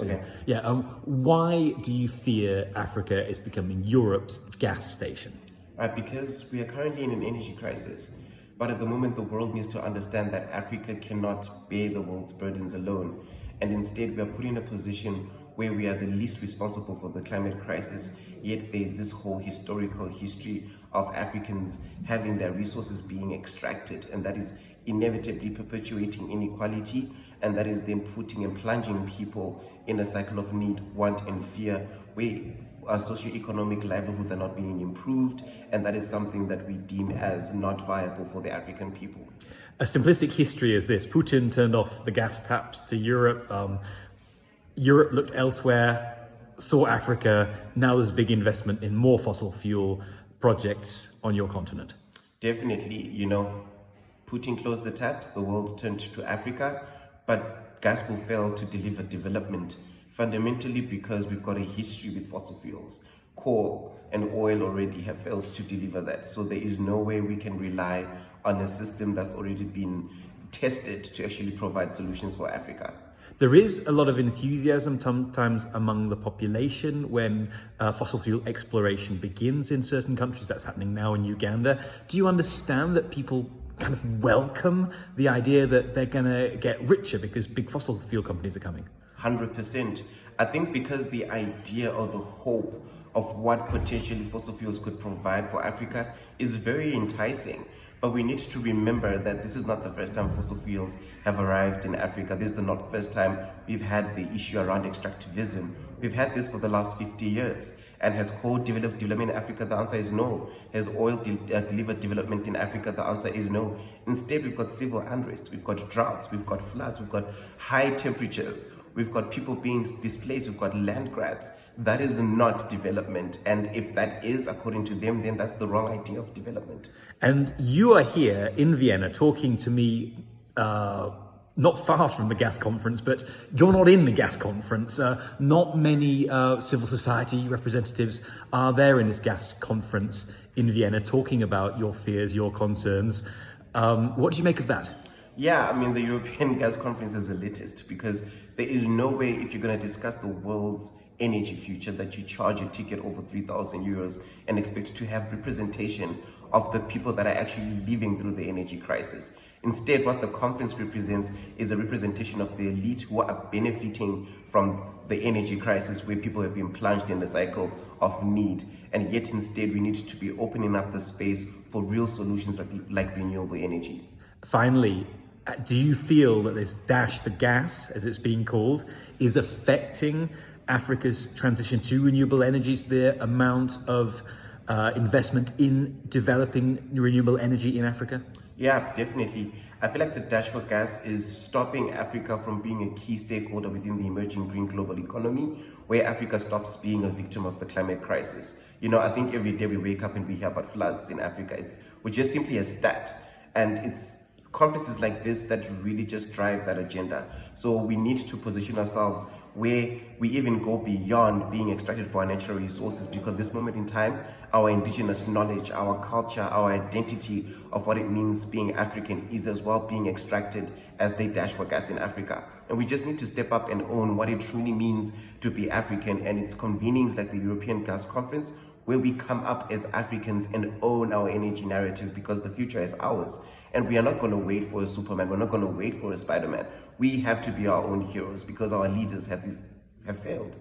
Okay. Yeah. Why do you fear Africa is becoming Europe's gas station? Right, because we are currently in an energy crisis. But at the moment, the world needs to understand that Africa cannot bear the world's burdens alone. And instead, we are put in a position where we are the least responsible for the climate crisis. Yet there is this whole historical history of Africans having their resources being extracted. And that is inevitably perpetuating inequality. And that is then putting and plunging people in a cycle of need, want, and fear, where our socioeconomic livelihoods are not being improved, and that is something that we deem as not viable for the African people. A simplistic history is this: Putin turned off the gas taps to Europe. Europe looked elsewhere, saw Africa. Now there's a big investment in more fossil fuel projects on your continent. Definitely, Putin closed the taps, the world turned to Africa, but gas will fail to deliver development. Fundamentally because we've got a history with fossil fuels. Coal and oil already have failed to deliver that. So there is no way we can rely on a system that's already been tested to actually provide solutions for Africa. There is a lot of enthusiasm sometimes among the population when fossil fuel exploration begins in certain countries. That's happening now in Uganda. Do you understand that people kind of welcome the idea that they're going to get richer because big fossil fuel companies are coming? 100%. I think because the idea or the hope of what potentially fossil fuels could provide for Africa is very enticing. But we need to remember that this is not the first time fossil fuels have arrived in Africa. This is not the first time we've had the issue around extractivism. We've had this for the last 50 years. And has coal developed development in Africa? The answer is no. Has oil delivered development in Africa? The answer is no. Instead, we've got civil unrest, we've got droughts, we've got floods, we've got high temperatures, we've got people being displaced, we've got land grabs. That is not development. And if that is, according to them, then that's the wrong idea of development. And you are here in Vienna talking to me, not far from the gas conference, but you're not in the gas conference. Not many civil society representatives are there in this gas conference in Vienna talking about your fears, your concerns. What do you make of that? Yeah, the European Gas Conference is elitist because there is no way, if you're going to discuss the world's energy future, that you charge a ticket over 3,000 euros and expect to have representation of the people that are actually living through the energy crisis. Instead, what the conference represents is a representation of the elite who are benefiting from the energy crisis, where people have been plunged in the cycle of need. And yet instead, we need to be opening up the space for real solutions like renewable energy. Finally, do you feel that this dash for gas, as it's being called, is affecting Africa's transition to renewable energies, the amount of investment in developing renewable energy in Africa? Yeah, definitely. I feel like the dash for gas is stopping Africa from being a key stakeholder within the emerging green global economy, where Africa stops being a victim of the climate crisis. I think every day we wake up and we hear about floods in Africa. We're just simply a stat. And it's conferences like this that really just drive that agenda. So we need to position ourselves where we even go beyond being extracted for our natural resources, because this moment in time, our indigenous knowledge, our culture, our identity of what it means being African is as well being extracted as they dash for gas in Africa. And we just need to step up and own what it truly means to be African, and it's convenings like the European Gas Conference where we come up as Africans and own our energy narrative, because the future is ours. And we are not going to wait for a Superman. We're not going to wait for a Spider-Man. We have to be our own heroes because our leaders have failed.